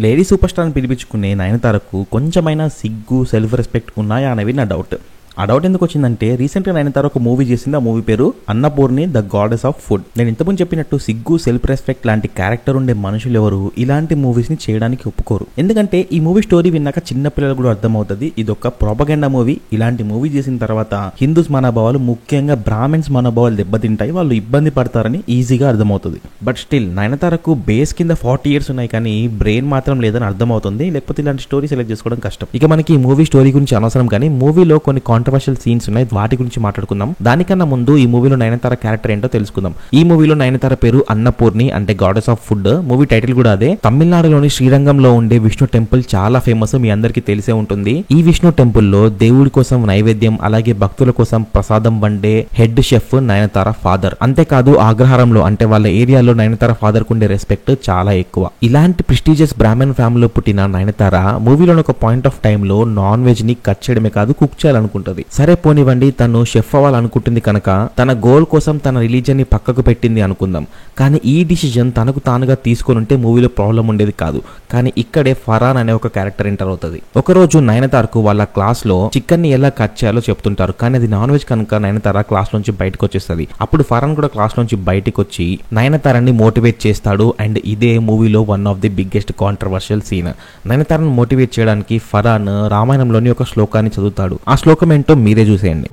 Lady super star అని పిలిపించుకునే నయనతారకు కొంచెమైనా సిగ్గు సెల్ఫ్ రెస్పెక్ట్ ఉన్నాయా అనేవి నా డౌట్. ఆ డౌట్ ఎందుకు వచ్చిందంటే రీసెంట్గా నయనతార ఒక మూవీ చేసింది. ఆ మూవీ పేరు Annapurni the goddess of food. నేను ఇంతకుముందు చెప్పినట్టు సిగ్గు సెల్ఫ్ రెస్పెక్ట్ లాంటి క్యారెక్టర్ ఉండే మనుషులు ఎవరు ఇలాంటి మూవీస్ ని చేయడానికి ఒప్పుకోరు. ఎందుకంటే ఈ మూవీ స్టోరీ విన్నాక చిన్న పిల్లలకు కూడా అర్థమవుతుంది ఇది ఒక ప్రాపగెండా మూవీ. ఇలాంటి మూవీ చేసిన తర్వాత హిందూస్ మనోభావాలు ముఖ్యంగా బ్రాహ్మిన్స్ మనోభావాలు దెబ్బతింటాయి, వాళ్ళు ఇబ్బంది పడతారని ఈజీగా అర్థమవుతుంది. బట్ స్టిల్ నయనతారకు బేస్ కింద 40 years ఉన్నాయి కానీ బ్రెయిన్ మాత్రం లేదని అర్థమవుతుంది. లేకపోతే ఇలాంటి స్టోరీ సెలెక్ట్ చేసుకోవడం కష్టం. ఇక మనకి ఈ మూవీ స్టోరీ గురించి అనవసరం కానీ మూవీలో కొన్ని కాంట్రవర్షియల్ సీన్స్ ఉన్నాయి, వాటి గురించి మాట్లాడుకుందాం. దానికన్నా ముందు ఈ మూవీలో నయనతార క్యారెక్టర్ ఏంటో తెలుసుకుందాం. ఈ మూవీలో నయనతార పేరు అన్నపూర్ణి అంటే goddess of food. Movie title కూడా అదే. తమిళనాడులోని శ్రీరంగంలో ఉండే విష్ణు టెంపుల్ చాలా ఫేమస్, మీ అందరికీ తెలిసే ఉంటుంది. ఈ విష్ణు టెంపుల్ లో దేవుడి కోసం నైవేద్యం అలాగే భక్తుల కోసం ప్రసాదం వండే హెడ్ షెఫ్ నయనతార ఫాదర్. అంతేకాదు అగ్రహారంలో అంటే వాళ్ళ ఏరియాలో నయనతార ఫాదర్ కు ఉండే రెస్పెక్ట్ చాలా ఎక్కువ. ఇలాంటి ప్రెస్టీజియస్ బ్రాహ్మణ్ ఫ్యామిలీలో పుట్టిన నయనతార మూవీలో ఒక పాయింట్ ఆఫ్ టైమ్ లో నాన్ వెజ్ ని కట్ చేయడమే కాదు కుక్ చేయాలనుకుంటది. సరే పోనివ్వండి, తను షెఫ్ అవ్వాలనుకుంటుంది కనుక తన గోల్ కోసం తన రిలీజియన్ ని పక్కకు పెట్టింది అనుకుందాం. కానీ ఈ డిసిజన్ తనకు తానుగా తీసుకొని ఉంటే మూవీలో ప్రాబ్లం ఉండేది కాదు. కానీ ఇక్కడే ఫరాన్ అనే ఒక క్యారెక్టర్ ఎంటర్ అవుతుంది. ఒకరోజు నయనతారకు వాళ్ళ క్లాస్ లో చికెన్ ని ఎలా కట్ చేయాలో చెప్తుంటారు, కానీ అది నాన్ వెజ్ కనుక నయనతార క్లాస్ నుంచి బయటకు వచ్చేస్తుంది. అప్పుడు ఫరాన్ కూడా క్లాస్ నుంచి బయటకు వచ్చి నయనతారని మోటివేట్ చేస్తాడు. అండ్ ఇదే మూవీలో one of the biggest controversial scene. నయనతారను మోటివేట్ చేయడానికి ఫరాన్ రామాయణంలోని ఒక శ్లోకాన్ని చదువుతాడు. ఆ శ్లోకం ఏంటో మీరే చూసేయండి.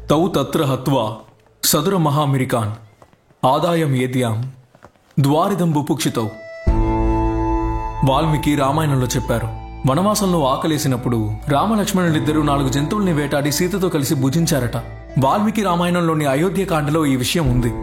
తౌ తత్ర హత్వా సదుర మహామిరికాన్ ఆదాయం ఏద్యాం ద్వారిదం బుపుక్షితౌ. వాల్మీకి రామాయణంలో చెప్పారు, వనవాసంలో ఆకలేసినప్పుడు రామలక్ష్మణులిద్దరూ 4 జంతువుల్ని వేటాడి సీతతో కలిసి భుజించారట. వాల్మీకి రామాయణంలోని అయోధ్య కాండలో ఈ విషయం ఉంది.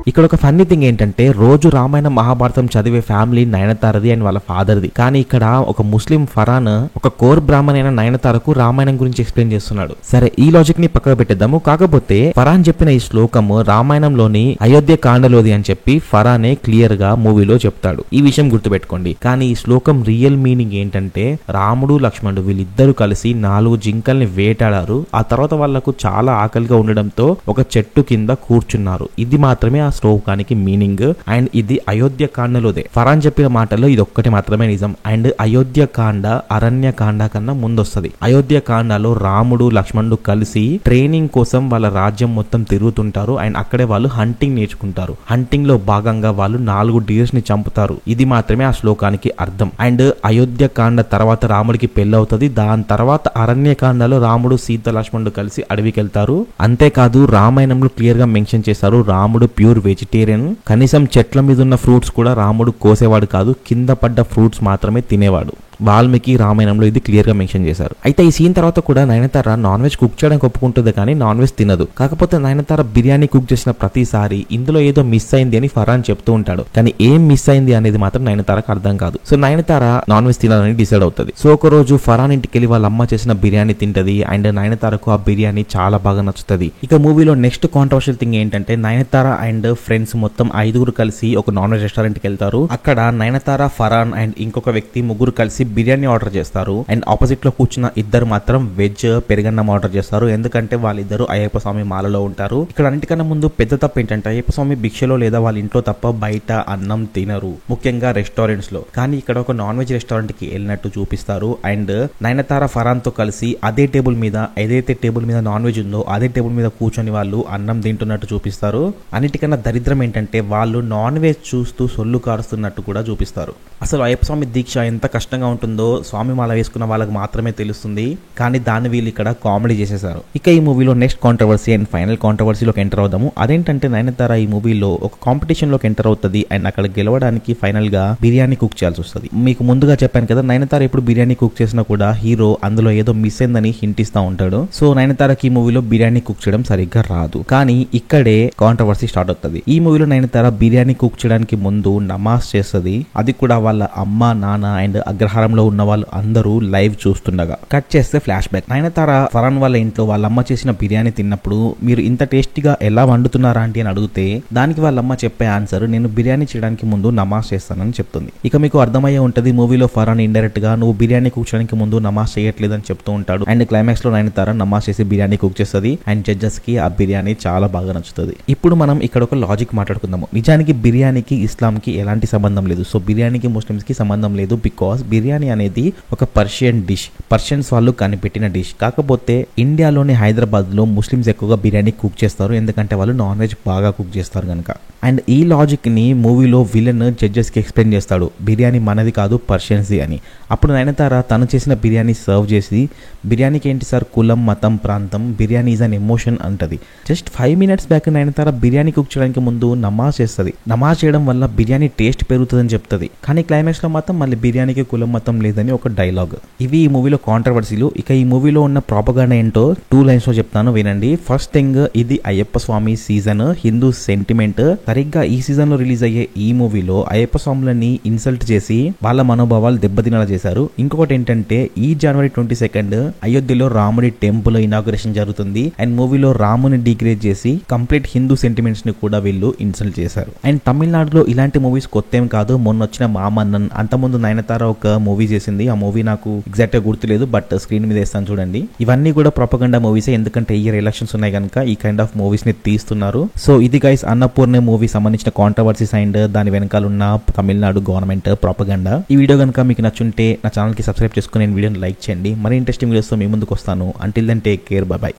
ఇక్కడ ఒక ఫన్నీ థింగ్ ఏంటంటే రోజు రామాయణం మహాభారతం చదివే ఫ్యామిలీ నయనతారది అండ్ వాళ్ళ ఫాదర్ది. కానీ ఇక్కడ ఒక ముస్లిం ఫరాన్ ఒక కోర్ బ్రాహ్మణ్ అయిన నయనతారకు రామాయణం గురించి ఎక్స్ప్లెయిన్ చేస్తున్నాడు. సరే ఈ లాజిక్ ని పక్కకు పెట్టేద్దాము. కాకపోతే ఫరాన్ చెప్పిన ఈ శ్లోకము రామాయణంలోని అయోధ్య కాండలోది అని చెప్పి ఫరానే క్లియర్ గా మూవీలో చెప్తాడు. ఈ విషయం గుర్తుపెట్టుకోండి. కానీ ఈ శ్లోకం రియల్ మీనింగ్ ఏంటంటే రాముడు లక్ష్మణుడు వీళ్ళిద్దరూ కలిసి 4 జింకల్ని వేటాడారు. ఆ తర్వాత వాళ్లకు చాలా ఆకలిగా ఉండడంతో ఒక చెట్టు కింద కూర్చున్నారు. ఇది మాత్రమే ఆ శ్లోకానికి మీనింగ్. అండ్ ఇది అయోధ్య కాండలోదే. ఫరాన్ చెప్పిన మాటల్లో ఇది ఒక్కటి మాత్రమే నిజం. అండ్ అయోధ్య కాండ అరణ్య కాండ కన్నా ముందొస్తుంది. అయోధ్య కాండలో రాముడు లక్ష్మణుడు కలిసి ట్రైనింగ్ కోసం వాళ్ళ రాజ్యం మొత్తం తిరుగుతుంటారు. అండ్ అక్కడే వాళ్ళు హంటింగ్ నేర్చుకుంటారు. హంటింగ్ లో భాగంగా వాళ్ళు 4 డీర్స్ ని చంపుతారు. ఇది మాత్రమే ఆ శ్లోకానికి అర్థం. అండ్ అయోధ్య కాండ తర్వాత రాముడికి పెళ్ళవుతుంది. దాని తర్వాత అరణ్య కాండలో రాముడు సీత లక్ష్మణుడు కలిసి అడవికి వెళ్తారు. అంతేకాదు రామాయణంలో క్లియర్ గా మెన్షన్ చేశారు రాముడు ప్యూర్ వెజిటేరియన్. కనీసం చెట్ల మీద ఉన్న ఫ్రూట్స్ కూడా రాముడు కోసేవాడు కాదు, కింద పడ్డ ఫ్రూట్స్ మాత్రమే తినేవాడు. వాల్మీకి రామాయణంలో ఇది క్లియర్ గా మెన్షన్ చేశారు. అయితే ఈ సీన్ తర్వాత కూడా నయనతార నాన్ వెజ్ కుక్ చేయడానికి ఒప్పుకుంటుంది కానీ నాన్ వెజ్ తినదు. కాకపోతే నయనతార బిర్యానీ కుక్ చేసిన ప్రతిసారి ఇందులో ఏదో మిస్ అయింది అని ఫరాన్ చెప్తూ ఉంటాడు. కానీ ఏం మిస్ అయింది అనేది మాత్రం నయనతారకు అర్థం కాదు. సో నయనతార నాన్ వెజ్ తినాలని డిసైడ్ అవుతుంది. సో ఒక రోజు ఫరాన్ ఇంటికి వెళ్ళి వాళ్ళ అమ్మ చేసిన బిర్యానీ తింటది. అండ్ నయనతారకు ఆ బిర్యానీ చాలా బాగా నచ్చుతుంది. ఇక మూవీలో నెక్స్ట్ కాంట్రవర్షియల్ థింగ్ ఏంటంటే నయనతార అండ్ ఫ్రెండ్స్ మొత్తం 5 కలిసి ఒక నాన్ వెజ్ రెస్టారెంట్ కి వెళ్తారు. అక్కడ నయనతార ఫరాన్ అండ్ ఇంకొక వ్యక్తి 3 కలిసి బిర్యానీ ఆర్డర్ చేస్తారు. అండ్ ఆపోజిట్ లో కూర్చున్న ఇద్దరు మాత్రం వెజ్ పెరుగన్నం ఆర్డర్ చేస్తారు. ఎందుకంటే వాళ్ళిద్దరు అయ్యప్ప స్వామి మాలలో ఉంటారు. ఇక్కడ అన్నిటికన్నా ముందు పెద్ద తప్పు ఏంటంటే అయ్యప్ప స్వామి భిక్షలో లేదా వాళ్ళ ఇంట్లో తప్ప బయట అన్నం తినరు, ముఖ్యంగా రెస్టారెంట్స్ లో. కానీ ఇక్కడ ఒక నాన్ వెజ్ రెస్టారెంట్ కి వెళ్ళినట్టు చూపిస్తారు. అండ్ నయనతార ఫరాన్ తో కలిసి అదే టేబుల్ మీద ఏదైతే టేబుల్ మీద నాన్ వెజ్ ఉందో అదే టేబుల్ మీద కూర్చొని వాళ్ళు అన్నం తింటున్నట్టు చూపిస్తారు. అన్నిటికన్నా దరిద్రం ఏంటంటే వాళ్ళు నాన్ వెజ్ చూస్తూ సొల్లు కారుస్తున్నట్టు కూడా చూపిస్తారు. అసలు అయ్యప్ప స్వామి దీక్ష ఎంత కష్టంగా ఉంటుందో స్వామి మాల వేసుకున్న వాళ్ళకి మాత్రమే తెలుస్తుంది. కానీ దాన్ని వీళ్ళు ఇక్కడ కామెడీ చేసేసారు. ఇక ఈ మూవీలో నెక్స్ట్ కాంట్రవర్సీ అండ్ ఫైనల్ కాంట్రవర్సీలోకి ఎంటర్ అవుదాము. అదేంటంటే నయనతార ఈ మూవీలో ఒక కాంపిటీషన్ లోకి ఎంటర్ అవుతుంది. అండ్ అక్కడ గెలవడానికి ఫైనల్ గా బిర్యానీ కుక్ చేయాల్సి వస్తుంది. మీకు ముందుగా చెప్పాను కదా నయనతార ఎప్పుడు బిర్యానీ కుక్ చేసినా కూడా హీరో అందులో ఏదో మిస్ అయిందని హింట్ ఇస్తా ఉంటాడు. సో నయనతారకి ఈ మూవీలో బిర్యానీ కుక్ చేయడం సరిగ్గా రాదు. కానీ ఇక్కడే కాంట్రవర్సీ స్టార్ట్ అవుతుంది. ఈ మూవీలో నయనతార బిర్యానీ కుక్ చేయడానికి ముందు నమాజ్ చేస్తుంది. అది కూడా వాళ్ళ అమ్మ నాన్న అండ్ అగ్రహారం అగ్రహారంలో ఉన్న వాళ్ళు అందరూ లైవ్ చూస్తుండగా కట్ చేస్తే ఫ్లాష్ బ్యాక్. నయనతార ఫరాన్ వాళ్ళ ఇంట్లో వాళ్ళమ్మ చేసిన బిర్యానీ తిన్నప్పుడు మీరు ఇంత టేస్టీగా ఎలా వండుతున్నారా అంటే అని అడిగితే దానికి వాళ్ళమ్మ చెప్పే ఆన్సర్, నేను బిర్యానీ చేయడానికి ముందు నమాజ్ చేస్తానని చెప్తుంది. ఇక మీకు అర్థమయ్యే ఉంటది మూవీలో ఫరాన్ ఇండైరెక్ట్ గా నువ్వు బిర్యానీ కుక్ చేయడానికి ముందు నమాజ్ చేయట్లేదని చెప్తూ ఉంటాడు. అండ్ క్లైమాక్స్ లో నయనతార నమాజ్ చేసి బిర్యానీ కుక్ చేస్తుంది. అండ్ జడ్జెస్ కి ఆ బిర్యానీ చాలా బాగా నచ్చుతుంది. ఇప్పుడు మనం ఇక్కడ ఒక లాజిక్ మాట్లాడుకుందాము. నిజానికి బిర్యానీకి ఇస్లాం కి ఎలాంటి సంబంధం లేదు. సో బిర్యానీకి ముస్లిమ్స్ కి సంబంధం లేదు. బికాస్ బిర్యానీ అనేది ఒక పర్షియన్ డిష్, పర్షియన్స్ వాళ్ళు కనిపెట్టిన డిష్. కాకపోతే ఇండియాలోని హైదరాబాద్ లో ముస్లిమ్స్ ఎక్కువగా బిర్యానీ కుక్ చేస్తారు, ఎందుకంటే వాళ్ళు నాన్ వెజ్ బాగా కుక్ చేస్తారు కనుక. అండ్ ఈ లాజిక్ ని మూవీలో విలన్ జడ్జెస్ కి ఎక్స్ప్లెయిన్ చేస్తాడు, బిర్యానీ మనది కాదు పర్షియన్స్ది అని. అప్పుడు నయనతార తను చేసిన బిర్యానీ సర్వ్ చేసి, బిర్యానీకి ఏంటి సార్ కులం మతం ప్రాంతం, బిర్యానీ ఈజ్ అన్ ఎమోషన్ అంటది. Just 5 minutes back Nayanthara biryani cook చేయడానికి ముందు నమాజ్ చేస్తుంది. నమాజ్ చేయడం వల్ల బిర్యానీ టేస్ట్ పెరుగుతుందని చెప్తుంది. కానీ క్లైమాక్స్ లో మాత్రం మళ్ళీ బిర్యానీకి కులం మతం లేదని ఒక డైలాగ్. ఇవి ఈ మూవీలో కాంట్రవర్సీలు. ఇక ఈ మూవీలో ఉన్న ప్రాపగాండా ఏంటో 2 lines లో చెప్తాను వినండి. ఫస్ట్ థింగ్, ఇది అయ్యప్ప స్వామి సీజన్, హిందూ సెంటిమెంట్. సరిగ్గా ఈ సీజన్ లో రిలీజ్ అయ్యే ఈ మూవీలో అయ్యప్ప స్వాములని ఇన్సల్ట్ చేసి వాళ్ళ మనోభావాలు దెబ్బతినేలా చేశారు. ఇంకొకటి ఏంటంటే ఈ January 22 అయోధ్యలో రాముడి టెంపుల్ ఇనాగ్రేషన్ జరుగుతుంది. అండ్ మూవీలో రాముని డిగ్రేడ్ చేసి కంప్లీట్ హిందూ సెంటిమెంట్స్ ని కూడా వీళ్ళు ఇన్సల్ట్ చేశారు. అండ్ తమిళనాడులో ఇలాంటి మూవీస్ కొత్త ఏం కాదు. మొన్న వచ్చిన మామన్నన్, అంతకుముందు నయనతార ఒక మూవీ చేసింది. ఆ మూవీ నాకు ఎగ్జాక్ట్ గా గుర్తులేదు, బట్ స్క్రీన్ మీద వేస్తాను చూడండి. ఇవన్నీ కూడా ప్రొపగండా మూవీసే, ఎందుకంటే ఈ ఎలక్షన్స్ ఉన్నాయి కనుక ఈ కైండ్ ఆఫ్ మూవీస్ ని తీస్తున్నారు. సో ఇది గైస్ అన్నపూర్ణ మూవీ సంబంధించిన కాంట్రవర్సీస్ అండ్ దాని వెనకాల ఉన్న తమిళనాడు గవర్నమెంట్ ప్రొపగండా. ఈ వీడియో కనుక మీకు నచ్చుంటే నా ఛానల్ కి సబ్స్క్రైబ్ చేసుకుని వీడియోని లైక్ చేయండి. మరి ఇంట్రెస్టింగ్ వీడియోస్ తో మీ ముందుకు వస్తాను. Until then take care, bye by.